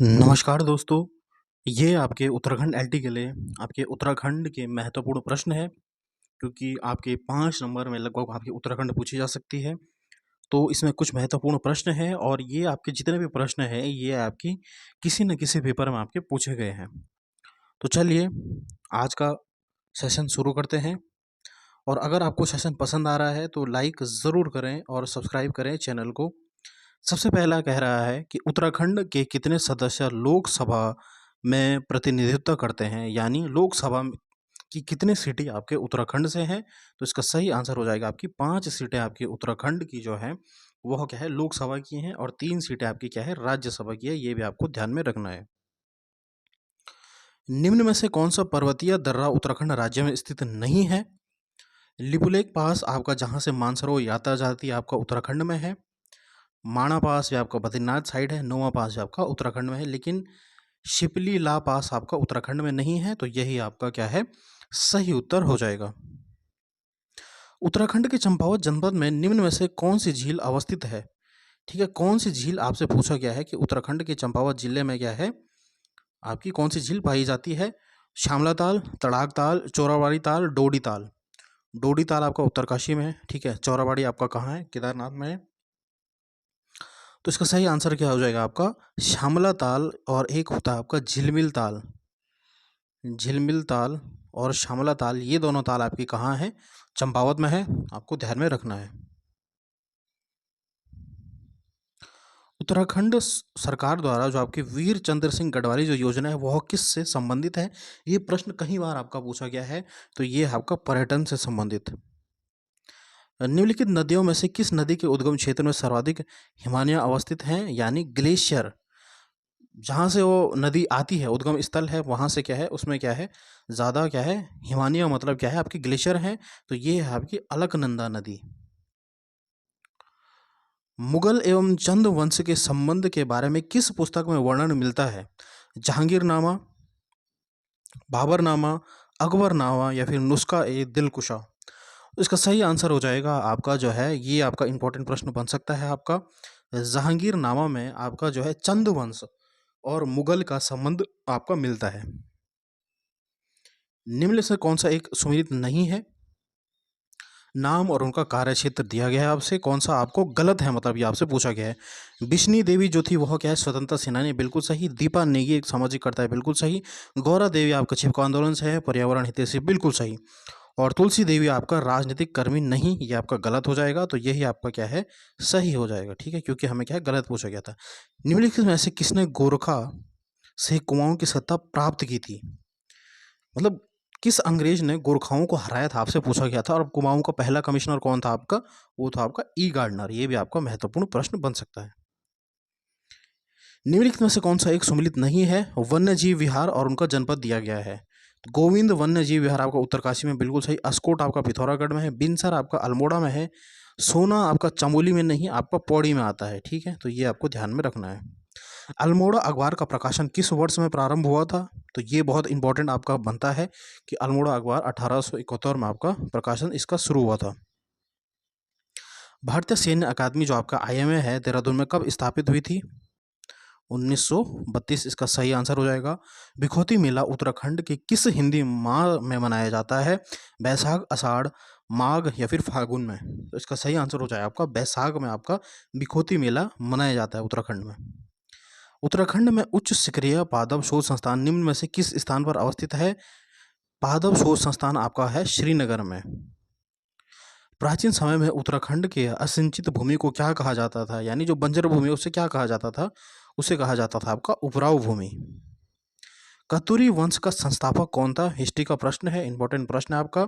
नमस्कार दोस्तों, ये आपके उत्तराखंड एलटी के लिए आपके उत्तराखंड के महत्वपूर्ण प्रश्न है, क्योंकि आपके 5 नंबर में लगभग आपके उत्तराखंड पूछी जा सकती है। तो इसमें कुछ महत्वपूर्ण प्रश्न हैं और ये आपके जितने भी प्रश्न हैं, ये आपकी किसी न किसी पेपर में आपके पूछे गए हैं। तो चलिए, आज का सेशन शुरू करते हैं और अगर आपको सेशन पसंद आ रहा है, तो लाइक ज़रूर करें और सब्सक्राइब करें चैनल को। सबसे पहला कह रहा है कि उत्तराखंड के कितने सदस्य लोकसभा में प्रतिनिधित्व करते हैं, यानी लोकसभा की कितनी सीटें आपके उत्तराखंड से हैं। तो इसका सही आंसर हो जाएगा आपकी 5 सीटें आपकी उत्तराखंड की जो हैं वह क्या है लोकसभा की हैं और 3 सीटें आपकी क्या है राज्यसभा की है। ये भी आपको ध्यान में रखना है। निम्न में से कौन सा पर्वतीय दर्रा उत्तराखंड राज्य में स्थित नहीं है? लिपुलेख पास आपका जहाँ से मानसरोवर यात्रा जाती है आपका उत्तराखंड में है। माणा पास ये आपका बद्रीनाथ साइड है। नोआ पास ये आपका उत्तराखंड में है, लेकिन शिपली ला पास आपका उत्तराखंड में नहीं है। तो यही आपका क्या है सही उत्तर हो जाएगा। उत्तराखंड के चंपावत जनपद में निम्न में से कौन सी झील अवस्थित है? ठीक है, कौन सी झील आपसे पूछा गया है कि उत्तराखंड के चंपावत जिले में क्या है आपकी कौन सी झील पाई जाती है? श्यामला ताल, तड़ाक ताल, चौराबाड़ी ताल, डोडी ताल। डोडी ताल आपका उत्तरकाशी में है। ठीक है, चौराबाड़ी आपका कहाँ है? केदारनाथ में है। तो इसका सही आंसर क्या हो जाएगा आपका श्यामला ताल। और एक होता है आपका झिलमिल ताल। झिलमिल ताल और श्यामला ताल, ये दोनों ताल आपकी कहाँ है? चंपावत में है। आपको ध्यान में रखना है। उत्तराखंड सरकार द्वारा जो आपकी वीर चंद्र सिंह गढ़वाली जो योजना है वह किस से संबंधित है? ये प्रश्न कई बार आपका पूछा गया है। तो ये आपका पर्यटन से संबंधित। निम्नलिखित नदियों में से किस नदी के उद्गम क्षेत्र में सर्वाधिक हिमानियाँ अवस्थित हैं, यानी ग्लेशियर? जहाँ से वो नदी आती है, उद्गम स्थल है, वहाँ से क्या है उसमें क्या है ज़्यादा क्या है हिमानियाँ मतलब क्या है आपकी ग्लेशियर है। तो ये है आपकी अलकनंदा नदी। मुगल एवं चंद वंश के संबंध के बारे में किस पुस्तक में वर्णन मिलता है? जहांगीरनामा, बाबरनामा, अकबरनामा या फिर नुस्खा ए दिलकुशा। तो इसका सही आंसर हो जाएगा आपका जो है ये आपका इंपॉर्टेंट प्रश्न बन सकता है आपका। जहांगीरनामा में आपका जो है चंद वंश और मुगल का संबंध आपका मिलता है। निम्न से कौन सा एक सुमेलित नहीं है? नाम और उनका कार्य क्षेत्र दिया गया है आपसे, कौन सा आपको गलत है मतलब ये आपसे पूछा गया है। बिश्नी देवी जो थी वह क्या है स्वतंत्रता सेनानी, बिल्कुल सही। दीपा नेगी एक सामाजिक कर्ता है, बिल्कुल सही। गौरा देवी आपका चिपको आंदोलन से है, पर्यावरण हितैषी, बिल्कुल सही। और तुलसी देवी आपका राजनीतिक कर्मी नहीं, ये आपका गलत हो जाएगा। तो यही आपका क्या है सही हो जाएगा। ठीक है, क्योंकि हमें क्या है गलत पूछा गया था। निम्नलिखित में से किसने गोरखा से कुमाऊं की सत्ता प्राप्त की थी? मतलब किस अंग्रेज ने गोरखाओं को हराया था आपसे पूछा गया था। और कुमाऊं का पहला कमिश्नर कौन था आपका? वो था आपका ई गार्डनर। ये भी आपका महत्वपूर्ण प्रश्न बन सकता है। निम्नलिखित में से कौन सा एक सुमेलित नहीं है? वन्य जीव विहार और उनका जनपद दिया गया है। गोविंद वन्य जीव विहार आपका उत्तरकाशी में, बिल्कुल सही। अस्कोट आपका पिथौरागढ़ में है। बिनसर आपका अल्मोड़ा में है। सोना आपका चमोली में नहीं, आपका पौड़ी में आता है। ठीक है, तो ये आपको ध्यान में रखना है। अल्मोड़ा अखबार का प्रकाशन किस वर्ष में प्रारंभ हुआ था? तो ये बहुत इंपॉर्टेंट आपका बनता है कि अल्मोड़ा अखबार 1871 में आपका प्रकाशन इसका शुरू हुआ था। भारतीय सैन्य अकादमी जो आपका आईएमए है देहरादून में कब स्थापित हुई थी? 1932 इसका सही आंसर हो जाएगा। बिखौती मेला उत्तराखंड के किस हिंदी माह में मनाया जाता है? बैसाख, आषाढ़, माघ या फिर फाल्गुन में? तो इसका सही आंसर हो जाएगा आपका बैसाख में आपका बिखौती मेला मनाया जाता है उत्तराखंड में। उत्तराखंड में उच्च शिखरीय पादप शोध संस्थान निम्न में से किस स्थान पर अवस्थित है? पादप शोध संस्थान आपका है श्रीनगर में। प्राचीन समय में उत्तराखंड के असिंचित भूमि को क्या कहा जाता था, यानी जो बंजर भूमि है उसे क्या कहा जाता था? उसे कहा जाता था आपका उपराऊ भूमि। कतुरी वंश का संस्थापक कौन था? हिस्ट्री का प्रश्न है, इंपॉर्टेंट प्रश्न है आपका।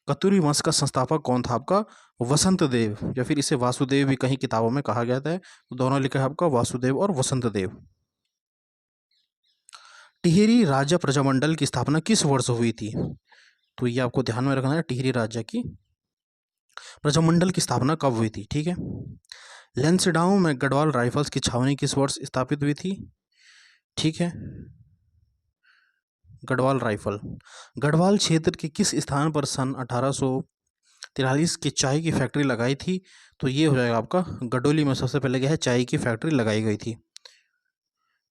कतुरी वंश का संस्थापक कौन था आपका? वसंत देव, या फिर इसे वासुदेव भी कहीं किताबों में कहा गया था। तो दोनों लिखा है आपका वासुदेव और वसंत देव। टिहरी राज्य प्रजामंडल की स्थापना किस वर्ष हुई थी? तो ये आपको ध्यान में रखना है, टिहरी राज्य की प्रजामंडल की स्थापना कब हुई थी। ठीक है, लेंसडाउन में गढ़वाल राइफल्स की छावनी किस वर्ष स्थापित हुई थी? ठीक है, गढ़वाल राइफल गढ़वाल क्षेत्र के किस स्थान पर सन 1843 की चाय की फैक्ट्री लगाई थी? तो ये हो जाएगा आपका गडोली में सबसे पहले क्या है चाय की फैक्ट्री लगाई गई थी।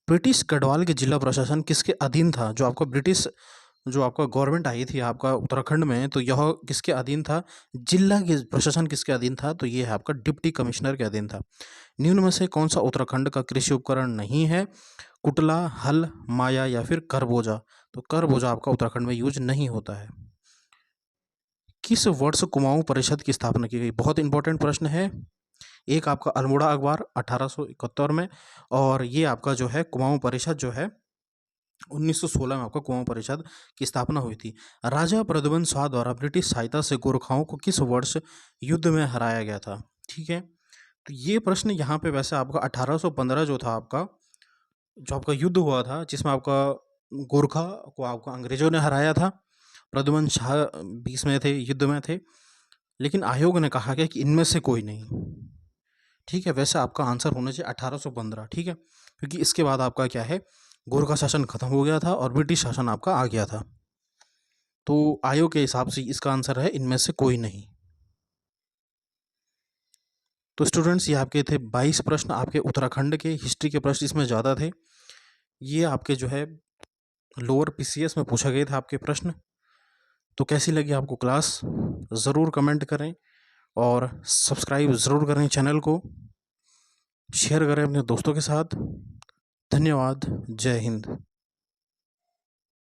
ब्रिटिश गढ़वाल के जिला प्रशासन किसके अधीन था? जो आपका गवर्नमेंट आई थी आपका उत्तराखंड में, तो यह किसके अधीन था? जिला के प्रशासन किसके अधीन था? तो ये है आपका डिप्टी कमिश्नर के अधीन था। निम्न में से कौन सा उत्तराखंड का कृषि उपकरण नहीं है? कुटला, हल, माया या फिर करबोजा? तो करबोजा आपका उत्तराखंड में यूज नहीं होता है। किस वर्ष कुमाऊं परिषद की स्थापना की गई? बहुत इंपॉर्टेंट प्रश्न है। एक आपका अल्मोड़ा अखबार 1871 में, और ये आपका जो है कुमाऊं परिषद जो है 1916 में आपका कुमाऊं परिषद की स्थापना हुई थी। राजा प्रद्युमन शाह द्वारा ब्रिटिश सहायता से गोरखाओं को किस वर्ष युद्ध में हराया गया था? ठीक है, तो ये प्रश्न यहाँ पे वैसे आपका 1815 जो था आपका, जो आपका युद्ध हुआ था जिसमें आपका गोरखा को आपका अंग्रेजों ने हराया था। प्रद्युमन शाह बीच में थे, युद्ध में थे, लेकिन आयोग ने कहा गया कि इनमें से कोई नहीं। ठीक है, वैसे आपका आंसर होना चाहिए 1815। ठीक है, क्योंकि इसके बाद आपका क्या है, गोरखा शासन खत्म हो गया था और ब्रिटिश शासन आपका आ गया था। तो आयोग के हिसाब से इसका आंसर है इनमें से कोई नहीं। तो स्टूडेंट्स, ये आपके थे 22 प्रश्न, आपके उत्तराखंड के हिस्ट्री के प्रश्न इसमें ज़्यादा थे। ये आपके जो है लोअर पीसीएस में पूछा गए थे आपके प्रश्न। तो कैसी लगी आपको क्लास, ज़रूर कमेंट करें और सब्सक्राइब ज़रूर करें चैनल को, शेयर करें अपने दोस्तों के साथ। धन्यवाद। जय हिंद।